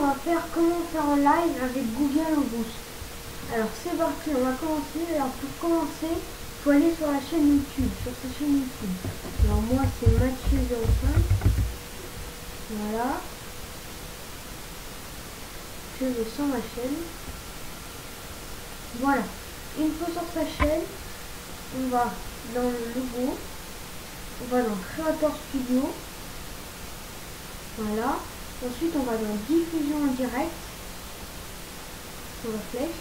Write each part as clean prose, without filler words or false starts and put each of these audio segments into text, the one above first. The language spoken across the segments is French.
on va faire comment faire en live avec Google Boost. Alors c'est parti, on va commencer. Alors pour commencer, il faut aller sur la chaîne YouTube, sur sa chaîne YouTube. Alors moi c'est Mathieu05. Voilà. Je vais sur ma chaîne. Voilà. Une fois sur sa chaîne, on va dans le logo. On va dans Creator Studio. Voilà. Ensuite, on va dans Diffusion en direct. Sur la flèche.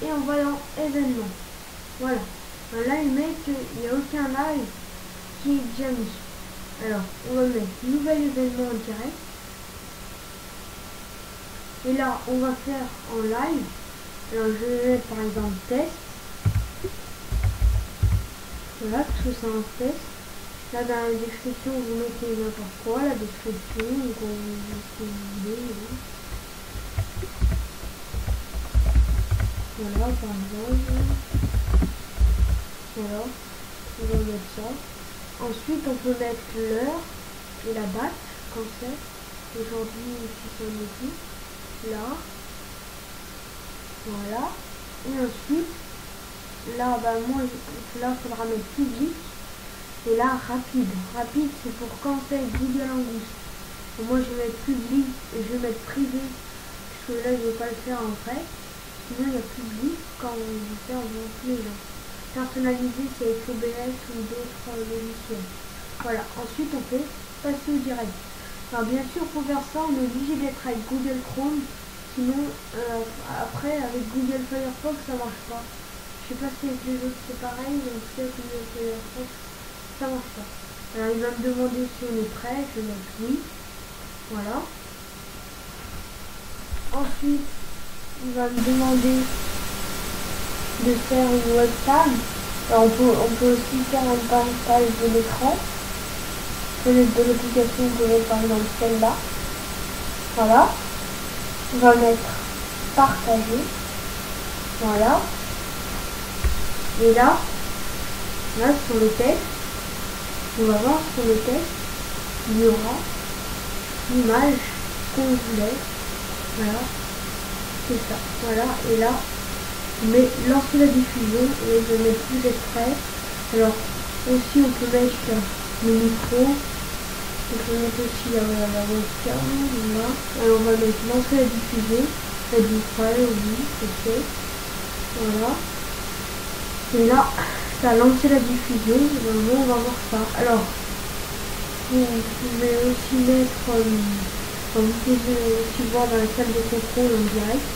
Et on va dans Événements. Voilà. Alors là, il met qu'il n'y a aucun live qui est déjà mis. Alors, on va mettre Nouvel événement en direct. Et là, on va faire en live. Alors, je vais mettre par exemple test. Voilà, tout ça en test. Là, dans la description, vous mettez n'importe quoi, la description, donc ce que vous voulez. Voilà, par exemple. Voilà, on va mettre ça. Ensuite, on peut mettre l'heure et la date, quand c'est. Aujourd'hui, si ça me dit. Là. Voilà. Et ensuite, là, bah, moi, là, il faudra mettre public. Et là, rapide. Rapide, c'est pour quand c'est Google Boost. Moi, je vais mettre public et je vais mettre privé. Parce que là, je ne vais pas le faire en vrai. Sinon, il y a public quand on veut faire devant tous les gens. Personnalisé, c'est avec OBS ou d'autres logiciels. Voilà. Ensuite, on peut passer au direct. Alors, bien sûr, pour faire ça, on est obligé d'être avec Google Chrome. Sinon, après, avec Google Firefox, ça marche pas. Je sais pas si avec les autres c'est pareil, mais peut-être Google Firefox, ça marche pas. Alors il va me demander si on est prêt, je vais mettre oui. Voilà. Ensuite, il va me demander de faire une webcam. Alors on peut aussi faire un partage de l'écran. Fenêtre de l'application, on peut mettre par exemple celle-là. Voilà. On va mettre partager. Voilà. Et là sur le test, on va voir sur le test, il y aura l'image qu'on voulait. Voilà, c'est ça. Voilà, et là, mais lancer la diffusion, et je mets plus exprès. Alors, aussi, on peut mettre le micro, on peut mettre aussi la webcam. Voilà. Alors, on va mettre lancer la diffusion, êtes-vous prêt? Oui, ok. Voilà. Et là, ça a lancé la diffusion. Normalement, on va voir ça. Alors, vous pouvez aussi mettre, vous pouvez aussi voir dans la salle de contrôle en direct.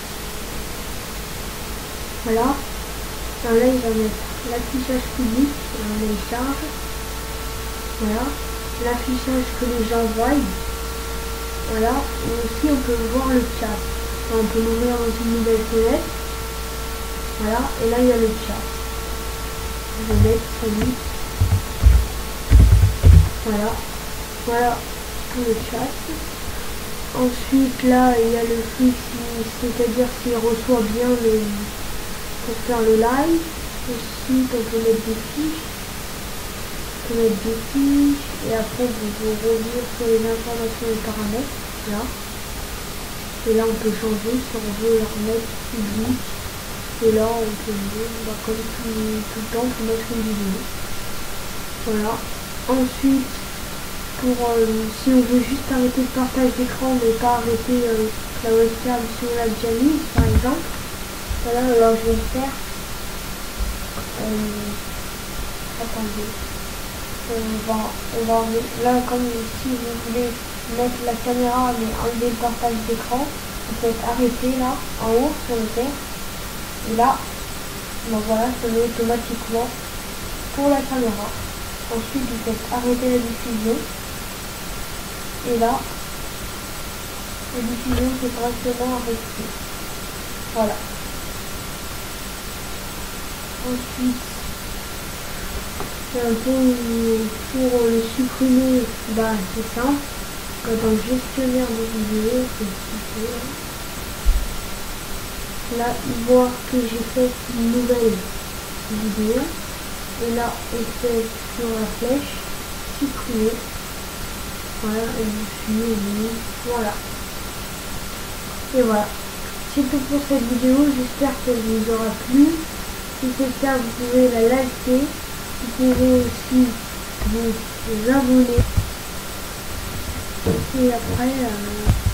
Voilà. Alors là, il va mettre l'affichage public, on les charge. Voilà. L'affichage que les gens voient. Voilà. Et aussi, on peut voir le chat. On peut l'ouvrir dans une nouvelle fenêtre. Voilà. Et là, il y a le chat. Je vais mettre celui. Voilà. Voilà pour le chat. Ensuite là il y a le flux, c'est-à-dire s'il reçoit bien pour faire le live. Ensuite on peut mettre des fiches. On peut mettre des fiches. Et après vous pouvez revenir sur les informations et paramètres. Là. Et là on peut changer si on veut leur mettre public. Et là, on peut, comme tout le temps, on peut mettre une vidéo. Voilà. Ensuite, pour si on veut juste arrêter le partage d'écran, mais pas arrêter la webcam si on l'a déjà mise, par exemple. Voilà, alors je vais le faire. Attendez. On va enlever. Là, comme si vous voulez mettre la caméra, mais enlever le partage d'écran, vous faites arrêter là, en haut, sur le terre. Et là, ben voilà, ça met automatiquement pour la caméra. Ensuite, vous faites arrêter la diffusion. Et là, la diffusion c'est correctement arrêtée. Voilà. Ensuite, pour le supprimer, bah c'est simple. Dans le gestionnaire de vidéos, c'est supprimer. Là, voir que j'ai fait une nouvelle vidéo. Et là, on fait sur la flèche, supprimer. Voilà, et je suis voilà. Et voilà. C'est tout pour cette vidéo, j'espère qu'elle vous aura plu. Si c'est le cas, vous pouvez la liker. Vous pouvez aussi vous abonner. Et après...